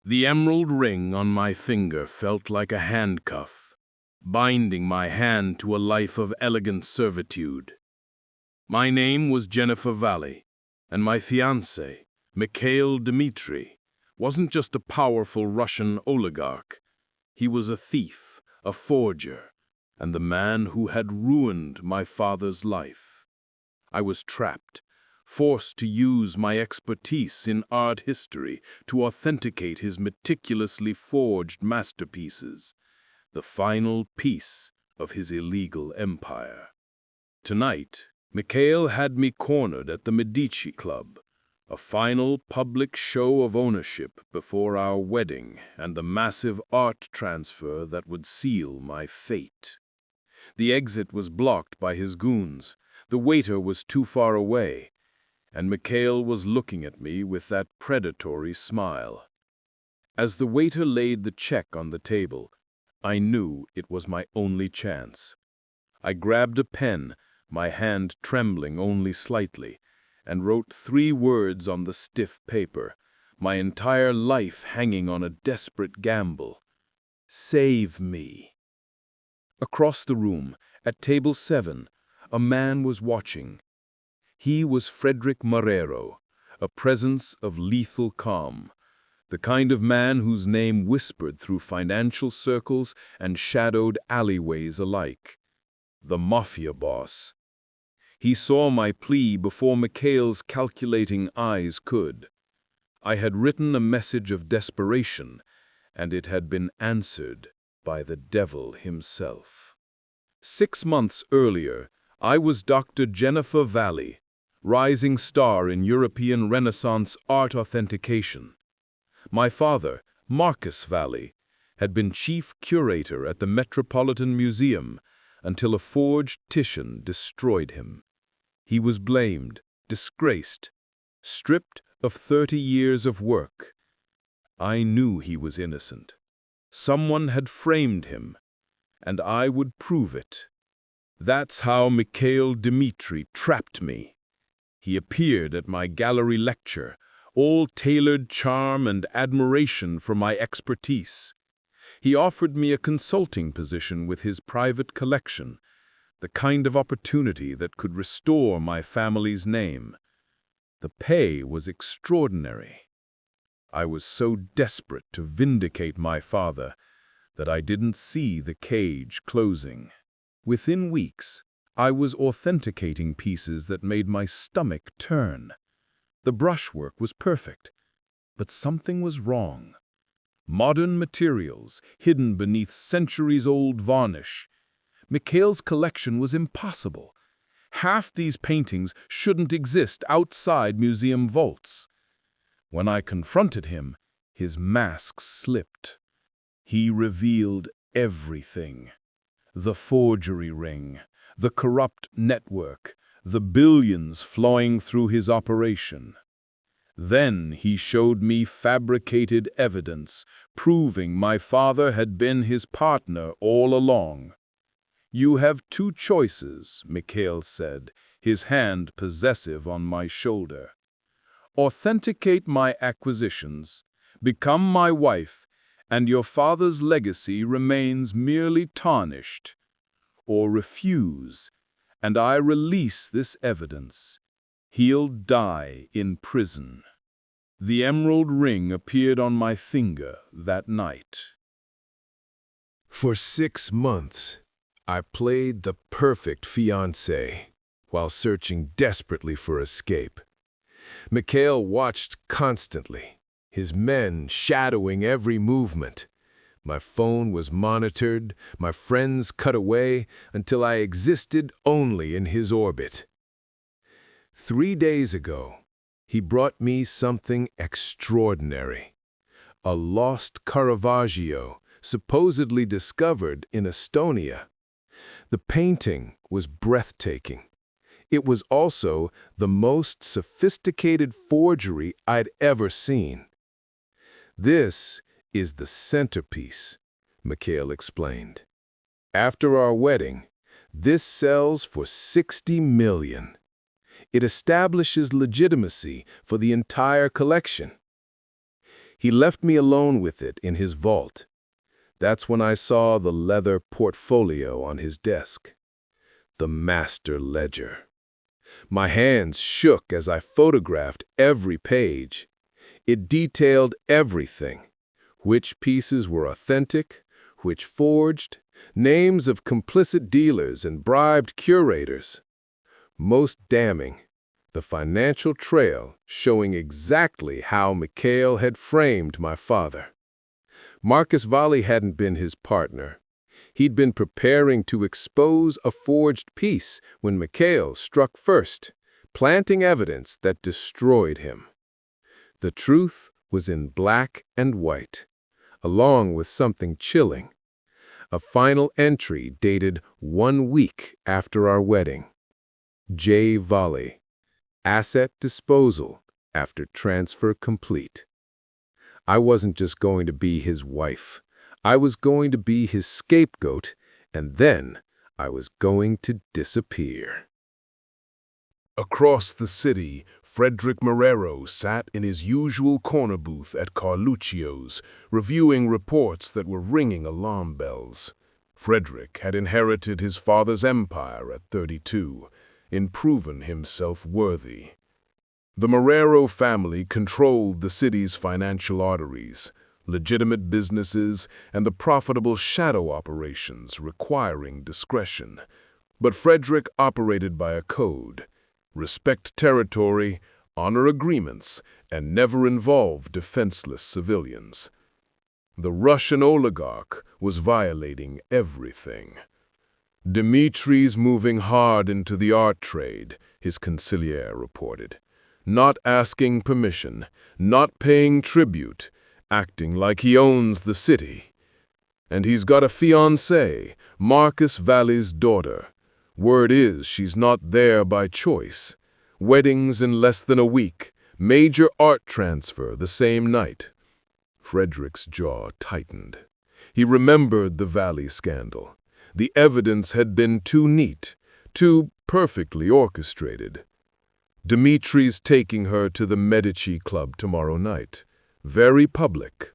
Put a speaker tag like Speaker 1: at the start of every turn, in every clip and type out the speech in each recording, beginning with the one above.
Speaker 1: The emerald ring on my finger felt like a handcuff, binding my hand to a life of elegant servitude. My name was Jennifer Valli, and my fiancé, Mikhail Dmitri, wasn't just a powerful Russian oligarch. He was a thief, a forger, and the man who had ruined my father's life. I was trapped, forced to use my expertise in art history to authenticate his meticulously forged masterpieces, the final piece of his illegal empire. Tonight, Mikhail had me cornered at the Medici Club, a final public show of ownership before our wedding and the massive art transfer that would seal my fate. The exit was blocked by his goons, the waiter was too far away, and Mikhail was looking at me with that predatory smile. As the waiter laid the check on the table, I knew it was my only chance. I grabbed a pen, my hand trembling only slightly, and wrote 3 words on the stiff paper, my entire life hanging on a desperate gamble. Save me. Across the room, at table 7, a man was watching. He was Fredick Marrero, a presence of lethal calm, the kind of man whose name whispered through financial circles and shadowed alleyways alike. The Mafia boss. He saw my plea before Mikhail's calculating eyes could. I had written a message of desperation, and it had been answered by the devil himself. 6 months earlier, I was Dr. Jennifer Valli, rising star in European Renaissance art authentication. My father, Marcus Valli, had been chief curator at the Metropolitan Museum until a forged Titian destroyed him. He was blamed, disgraced, stripped of 30 years of work. I knew he was innocent. Someone had framed him, and I would prove it. That's how Mikhail Dmitri trapped me. He appeared at my gallery lecture, all tailored charm and admiration for my expertise. He offered me a consulting position with his private collection, the kind of opportunity that could restore my family's name. The pay was extraordinary. I was so desperate to vindicate my father that I didn't see the cage closing. Within weeks, I was authenticating pieces that made my stomach turn. The brushwork was perfect, but something was wrong. Modern materials, hidden beneath centuries-old varnish. Mikhail's collection was impossible. Half these paintings shouldn't exist outside museum vaults. When I confronted him, his mask slipped. He revealed everything. The forgery ring, the corrupt network, the billions flowing through his operation. Then he showed me fabricated evidence, proving my father had been his partner all along. "You have 2 choices," Mikhail said, his hand possessive on my shoulder. "Authenticate my acquisitions, become my wife, and your father's legacy remains merely tarnished. Or refuse, and I release this evidence. He'll die in prison." The emerald ring appeared on my finger that night. For 6 months, I played the perfect fiancé while searching desperately for escape. Mikhail watched constantly, his men shadowing every movement. My phone was monitored, my friends cut away until I existed only in his orbit. 3 days ago, he brought me something extraordinary. A lost Caravaggio, supposedly discovered in Estonia. The painting was breathtaking. It was also the most sophisticated forgery I'd ever seen. "This is the centerpiece," Mikhail explained. "After our wedding, this sells for 60 million. It establishes legitimacy for the entire collection." He left me alone with it in his vault. That's when I saw the leather portfolio on his desk. The master ledger. My hands shook as I photographed every page. It detailed everything. Which pieces were authentic, which forged, names of complicit dealers and bribed curators. Most damning, the financial trail showing exactly how Mikhail had framed my father. Marcus Valli hadn't been his partner. He'd been preparing to expose a forged piece when Mikhail struck first, planting evidence that destroyed him. The truth was in black and white, along with something chilling. A final entry dated 1 week after our wedding. J. Valli. Asset disposal after transfer complete. I wasn't just going to be his wife. I was going to be his scapegoat, and then I was going to disappear. Across the city, Fredick Marrero sat in his usual corner booth at Carluccio's, reviewing reports that were ringing alarm bells. Fredick had inherited his father's empire at 32, and proven himself worthy. The Marrero family controlled the city's financial arteries, legitimate businesses, and the profitable shadow operations requiring discretion. But Fredick operated by a code: respect territory, honor agreements, and never involve defenseless civilians. The Russian oligarch was violating everything. Dimitri's moving hard into the art trade, his consigliere reported. Not asking permission, not paying tribute, acting like he owns the city. And he's got a fiancée, Marcus Valli's daughter. Word is she's not there by choice. Weddings in less than a week, major art transfer the same night. Fredick's jaw tightened. He remembered the Valli scandal. The evidence had been too neat, too perfectly orchestrated. Dimitri's taking her to the Medici Club tomorrow night. Very public.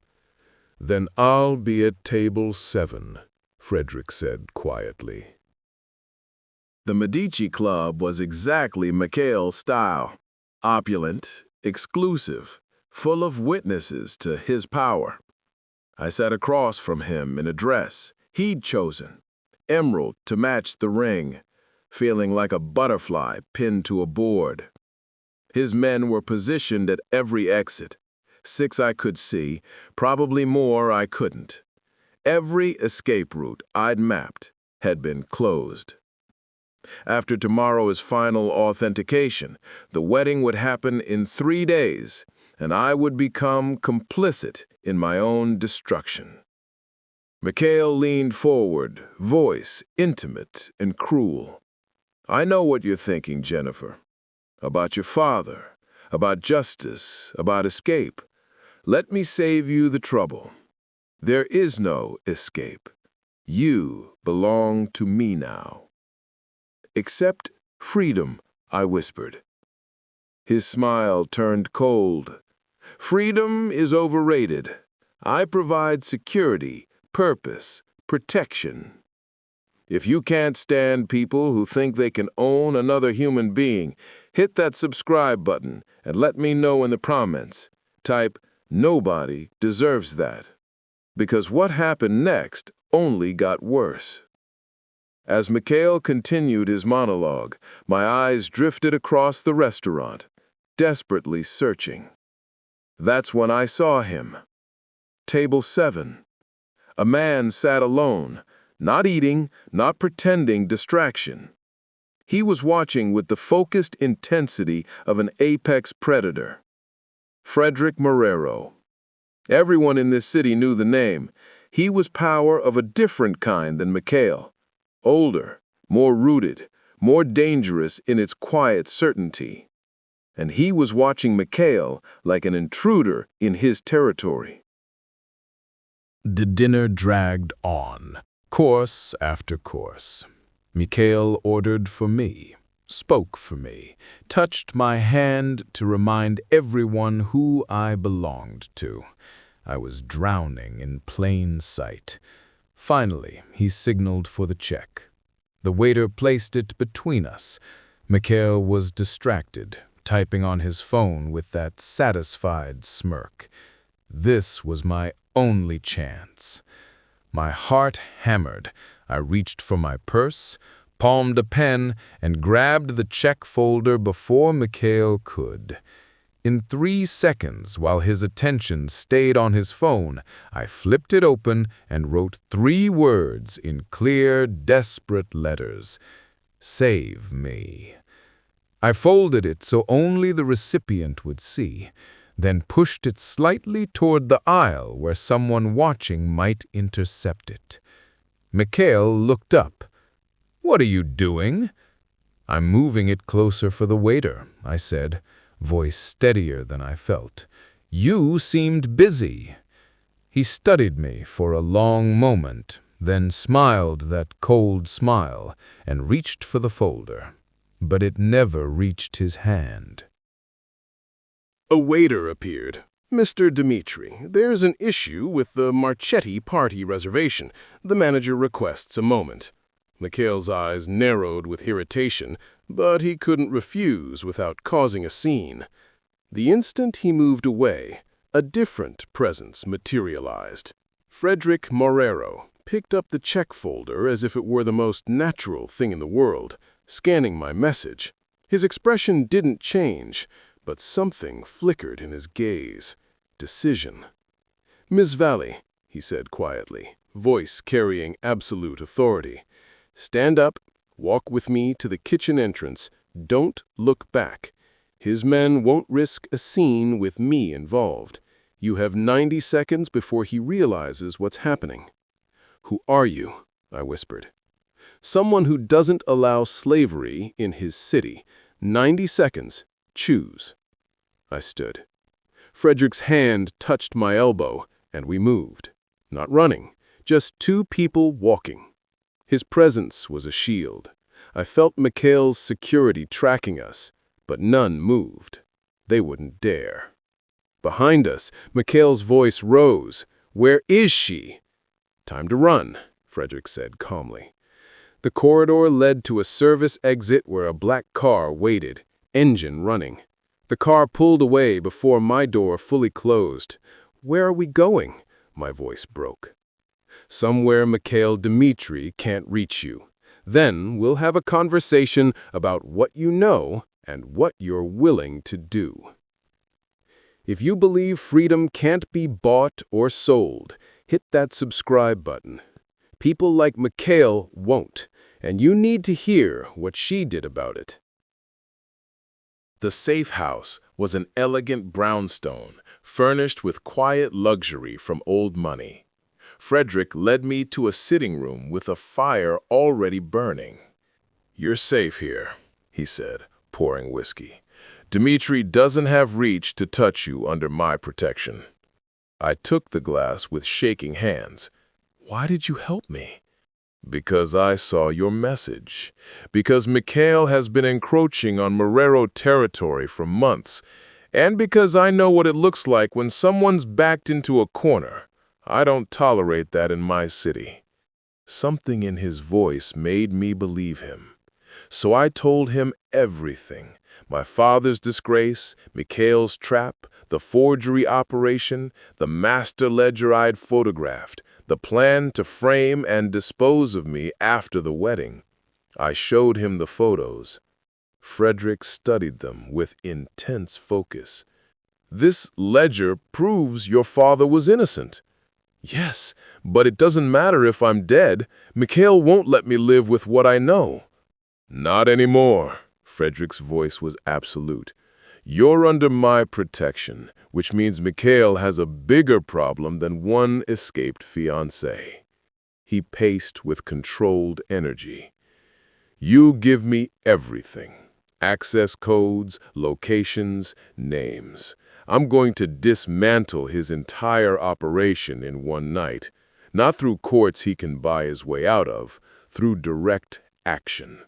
Speaker 1: Then I'll be at table 7, Fredick said quietly. The Medici Club was exactly Mikhail's style. Opulent, exclusive, full of witnesses to his power. I sat across from him in a dress he'd chosen, emerald to match the ring, feeling like a butterfly pinned to a board. His men were positioned at every exit. 6 I could see, probably more I couldn't. Every escape route I'd mapped had been closed. After tomorrow's final authentication, the wedding would happen in 3 days, and I would become complicit in my own destruction. Mikhail leaned forward, voice intimate and cruel. I know what you're thinking, Jennifer. About your father, about justice, about escape. Let me save you the trouble. There is no escape. You belong to me now. Except freedom, I whispered. His smile turned cold. Freedom is overrated. I provide security, purpose, protection. If you can't stand people who think they can own another human being, hit that subscribe button and let me know in the comments. Type, "Nobody deserves that." Because what happened next only got worse. As Mikhail continued his monologue, my eyes drifted across the restaurant, desperately searching. That's when I saw him. Table 7. A man sat alone, not eating, not pretending distraction. He was watching with the focused intensity of an apex predator. Fredick Marrero. Everyone in this city knew the name. He was power of a different kind than Mikhail. Older, more rooted, more dangerous in its quiet certainty. And he was watching Mikhail like an intruder in his territory. The dinner dragged on, course after course. Mikhail ordered for me.
Speaker 2: spoke for me, touched my hand to remind everyone who I belonged to. I was drowning in plain sight. Finally, he signaled for the check. The waiter placed it between us. Mikhail was distracted, typing on his phone with that satisfied smirk. This was my only chance. My heart hammered. I reached for my purse, palmed a pen, and grabbed the check folder before Mikhail could. In 3 seconds, while his attention stayed on his phone, I flipped it open and wrote 3 words in clear, desperate letters. Save me. I folded it so only the recipient would see, then pushed it slightly toward the aisle where someone watching might intercept it. Mikhail looked up. "What are you doing?" "I'm moving it closer for the waiter," I said, voice steadier than I felt. "You seemed busy." He studied me for a long moment, then smiled that cold smile and reached for the folder. But it never reached his hand.
Speaker 1: A waiter appeared. "Mr. Dimitri, there's an issue with the Marchetti party reservation. The manager requests a moment." Mikhail's eyes narrowed with irritation, but he couldn't refuse without causing a scene. The instant he moved away, a different presence materialized. Fredick Marrero picked up the check folder as if it were the most natural thing in the world, scanning my message. His expression didn't change, but something flickered in his gaze. Decision. "Miss Valli," he said quietly, voice carrying absolute authority. "Stand up, walk with me to the kitchen entrance. Don't look back. His men won't risk a scene with me involved. You have 90 seconds before he realizes what's happening." "Who are you?" I whispered. "Someone who doesn't allow slavery in his city. 90 seconds. Choose." I stood. Frederick's hand touched my elbow, and we moved. Not running, just 2 people walking. His presence was a shield. I felt Mikhail's security tracking us, but none moved. They wouldn't dare. Behind us, Mikhail's voice rose. "Where is she?" "Time to run," Fredick said calmly. The corridor led to a service exit where a black car waited, engine running. The car pulled away before my door fully closed. "Where are we going?" My voice broke. "Somewhere Mikhail Dimitri can't reach you. Then we'll have a conversation about what you know and what you're willing to do." If you believe freedom can't be bought or sold, hit that subscribe button. People like Mikhail won't, and you need to hear what she did about it. The safe house was an elegant brownstone, furnished with quiet luxury from old money. Fredick led me to a sitting room with a fire already burning. "You're safe here," he said, pouring whiskey. "Dimitri doesn't have reach to touch you under my protection." I took the glass with shaking hands. "Why did you help me?" "Because I saw your message. Because Mikhail has been encroaching on Marrero territory for months. And because I know what it looks like when someone's backed into a corner. I don't tolerate that in my city." Something in his voice made me believe him. So I told him everything. My father's disgrace, Mikhail's trap, the forgery operation, the master ledger I'd photographed, the plan to frame and dispose of me after the wedding. I showed him the photos. Fredick studied them with intense focus. "This ledger proves your father was innocent." "Yes, but it doesn't matter if I'm dead. Mikhail won't let me live with what I know." "Not anymore." Fredick's voice was absolute. "You're under my protection, which means Mikhail has a bigger problem than one escaped fiancé." He paced with controlled energy. "You give me everything. Access codes, locations, names. I'm going to dismantle his entire operation in one night, not through courts he can buy his way out of, through direct action."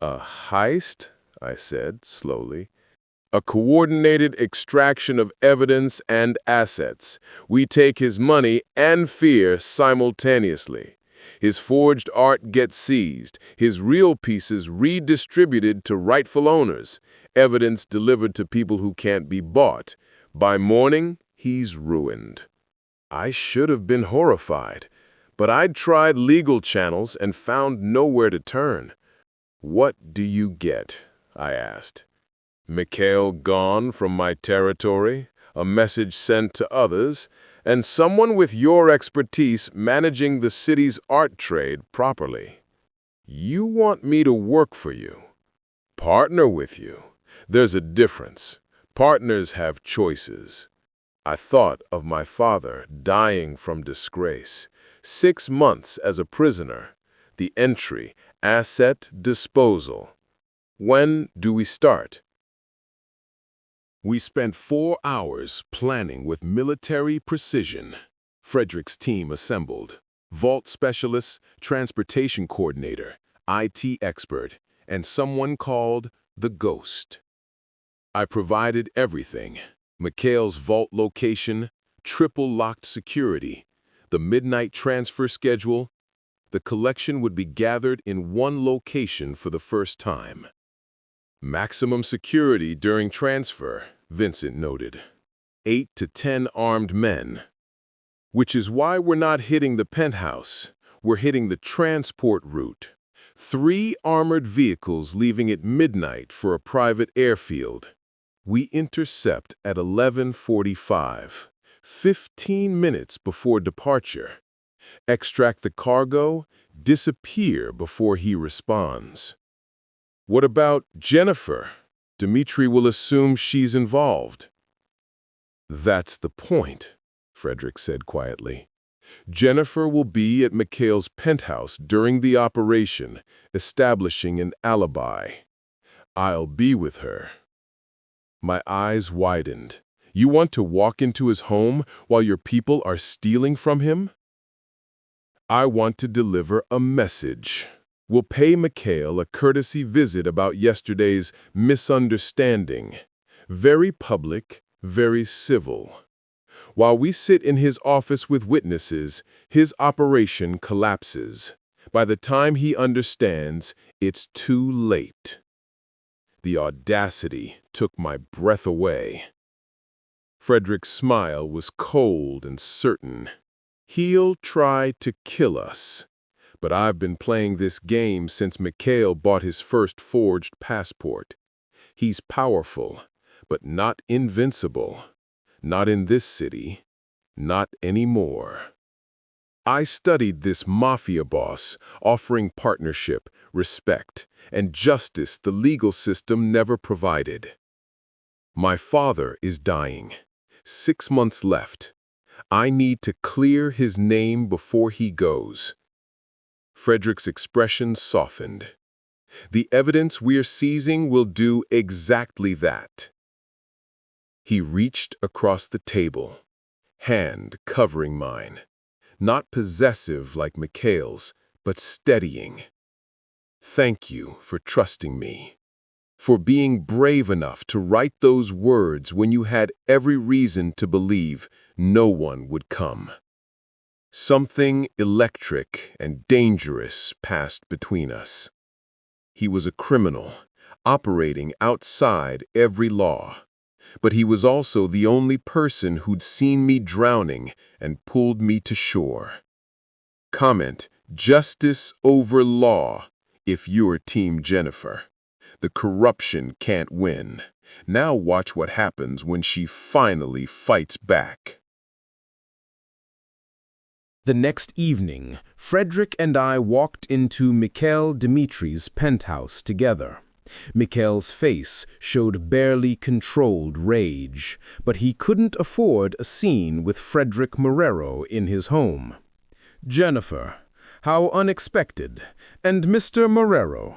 Speaker 1: "A heist?" I said slowly. A coordinated extraction of evidence and assets. We take his money and fear simultaneously. His forged art gets seized, his real pieces redistributed to rightful owners, evidence delivered to people who can't be bought. By morning, he's ruined. I should have been horrified, but I'd tried legal channels and found nowhere to turn. What do you get? I asked. Mikhail gone from my territory, a message sent to others, and someone with your expertise managing the city's art trade properly. You want me to work for you, partner with you. There's a difference. Partners have choices. I thought of my father dying from disgrace, 6 months as a prisoner, the entry, asset disposal. When do we start? We spent 4 hours planning with military precision. Fredick's team assembled. Vault specialists, transportation coordinator, IT expert, and someone called the Ghost. I provided everything. Mikhail's vault location, triple-locked security, the midnight transfer schedule. The collection would be gathered in one location for the first time. Maximum security during transfer, Vincent noted. 8 to 10 armed men. Which is why we're not hitting the penthouse. We're hitting the transport route. 3 armored vehicles leaving at midnight for a private airfield. We intercept at 11:45, 15 minutes before departure. Extract the cargo, disappear before he responds. What about Jennifer? Dmitri will assume she's involved. That's the point, Fredick said quietly. Jennifer will be at Mikhail's penthouse during the operation, establishing an alibi. I'll be with her. My eyes widened. You want to walk into his home while your people are stealing from him? I want to deliver a message. We'll pay Mikhail a courtesy visit about yesterday's misunderstanding. Very public, very civil. While we sit in his office with witnesses, his operation collapses. By the time he understands, it's too late. The audacity took my breath away. Fredick's smile was cold and certain. He'll try to kill us. But I've been playing this game since Mikhail bought his first forged passport. He's powerful, but not invincible. Not in this city. Not anymore. I studied this Mafia boss, offering partnership, respect, and justice the legal system never provided. My father is dying. 6 months left. I need to clear his name before he goes. Fredick's expression softened. The evidence we're seizing will do exactly that. He reached across the table, hand covering mine. Not possessive like Mikhail's, but steadying. Thank you for trusting me. For being brave enough to write those words when you had every reason to believe no one would come. Something electric and dangerous passed between us. He was a criminal, operating outside every law. But he was also the only person who'd seen me drowning and pulled me to shore. Comment, justice over law, if you're Team Jennifer. The corruption can't win. Now watch what happens when she finally fights back.
Speaker 2: The next evening, Fredick and I walked into Mikhail Dmitri's penthouse together. Mikhail's face showed barely controlled rage, but he couldn't afford a scene with Fredick Marrero in his home. Jennifer, how unexpected, and Mr. Marrero.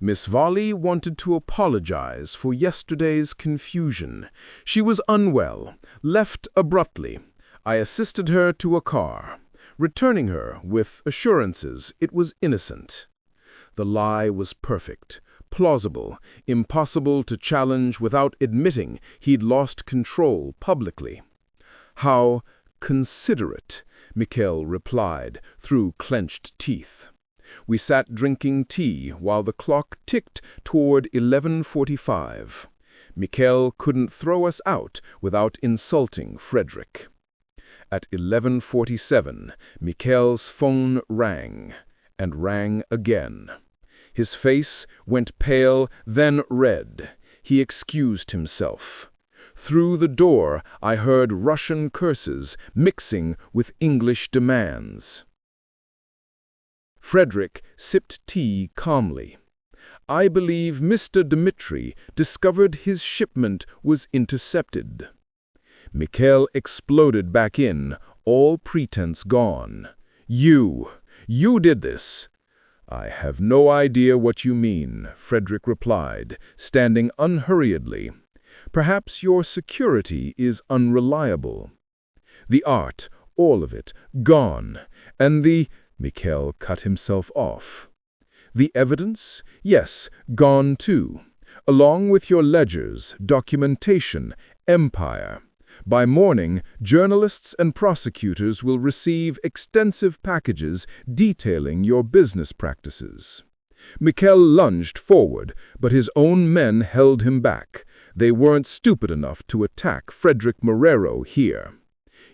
Speaker 2: Miss Valli wanted to apologize for yesterday's confusion. She was unwell, left abruptly. I assisted her to a car, returning her with assurances it was innocent. The lie was perfect, plausible, impossible to challenge without admitting he'd lost control publicly. "How considerate," Mikhail replied through clenched teeth. We sat drinking tea while the clock ticked toward 11:45. Mikhail couldn't throw us out without insulting Fredick. At 11:47, Mikhail's phone rang, and rang again. His face went pale, then red. He excused himself. Through the door, I heard Russian curses mixing with English demands. Fredick sipped tea calmly. "I believe Mr. Dmitri discovered his shipment was intercepted." Mikhail exploded back in, all pretense gone. You did this." "I have no idea what you mean," Fredick replied, standing unhurriedly. "Perhaps your security is unreliable." "The art, all of it, gone, and the—" Mikhail cut himself off. "The evidence? Yes, gone too, along with your ledgers, documentation, empire. By morning, journalists and prosecutors will receive extensive packages detailing your business practices." Mikhail lunged forward, but his own men held him back. They weren't stupid enough to attack Fredick Marrero here.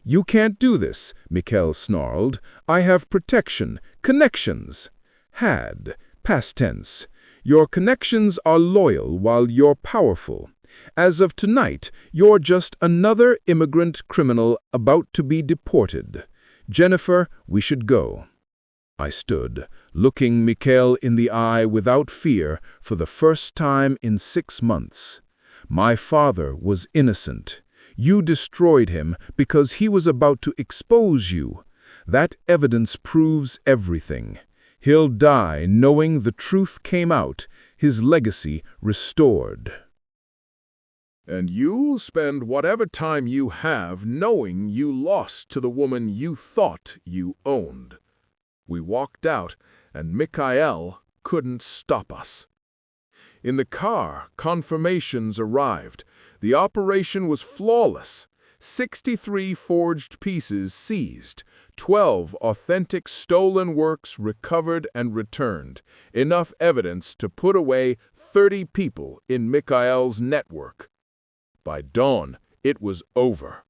Speaker 2: "You can't do this," Mikhail snarled. "I have protection, connections." "Had, past tense. Your connections are loyal while you're powerful. As of tonight, you're just another immigrant criminal about to be deported. Jennifer, we should go." I stood, looking Mikhail in the eye without fear for the first time in 6 months. "My father was innocent. You destroyed him because he was about to expose you. That evidence proves everything. He'll die knowing the truth came out, his legacy restored."
Speaker 1: "And you'll spend whatever time you have knowing you lost to the woman you thought you owned." We walked out, and Mikhail couldn't stop us. In the car, confirmations arrived. The operation was flawless. 63 forged pieces seized, 12 authentic stolen works recovered and returned, enough evidence to put away 30 people in Mikhail's network. By dawn, it was over.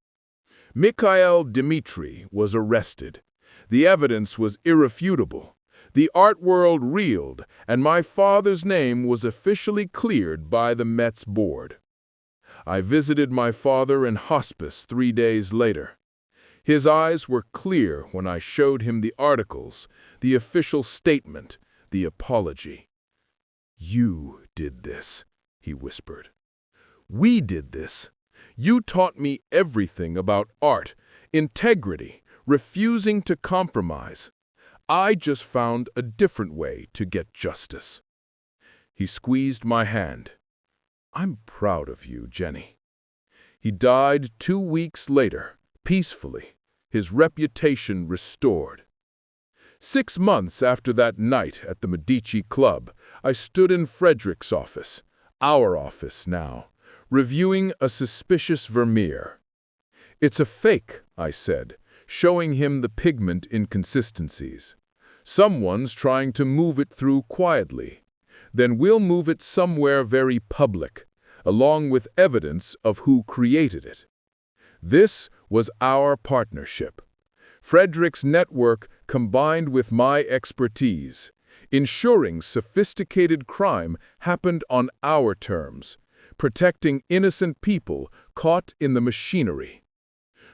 Speaker 1: Mikhail Dmitri was arrested. The evidence was irrefutable. The art world reeled, and my father's name was officially cleared by the Met's board. I visited my father in hospice 3 days later. His eyes were clear when I showed him the articles, the official statement, the apology. "You did this," he whispered. "We did this. You taught me everything about art, integrity, refusing to compromise. I just found a different way to get justice." He squeezed my hand. "I'm proud of you, Jenny." He died 2 weeks later, peacefully, his reputation restored. 6 months after that night at the Medici Club, I stood in Fredick's office, our office now, reviewing a suspicious Vermeer. "It's a fake," I said, showing him the pigment inconsistencies. "Someone's trying to move it through quietly. Then we'll move it somewhere very public, along with evidence of who created it." This was our partnership. Fredick's network combined with my expertise, ensuring sophisticated crime happened on our terms, protecting innocent people caught in the machinery.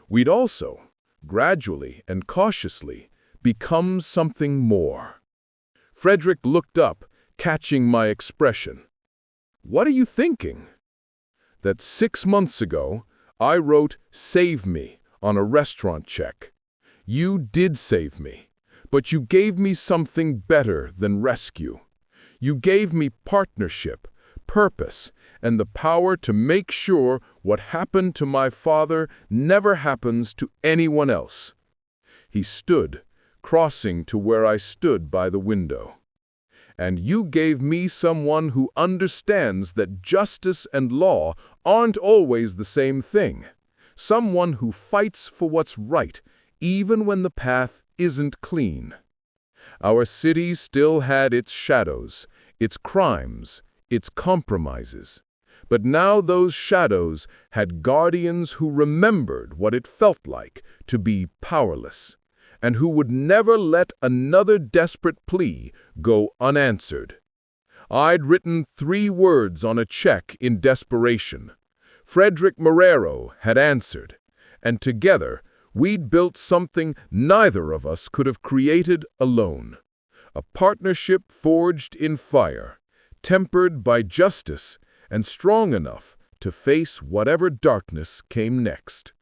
Speaker 1: We'd also, gradually and cautiously, become something more. Fredick looked up, catching my expression. "What are you thinking?" "That 6 months ago, I wrote 'Save me' on a restaurant check. You did save me, but you gave me something better than rescue. You gave me partnership, purpose, and the power to make sure what happened to my father never happens to anyone else." He stood, crossing to where I stood by the window.
Speaker 2: and you gave me someone who understands that justice and law aren't always the same thing. Someone who fights for what's right, even when the path isn't clean. Our city still had its shadows, its crimes, its compromises. But now those shadows had guardians who remembered what it felt like to be powerless, and who would never let another desperate plea go unanswered. I'd written 3 words on a check in desperation. Fredick Marrero had answered, and together we'd built something neither of us could have created alone. A partnership forged in fire, tempered by justice, and strong enough to face whatever darkness came next.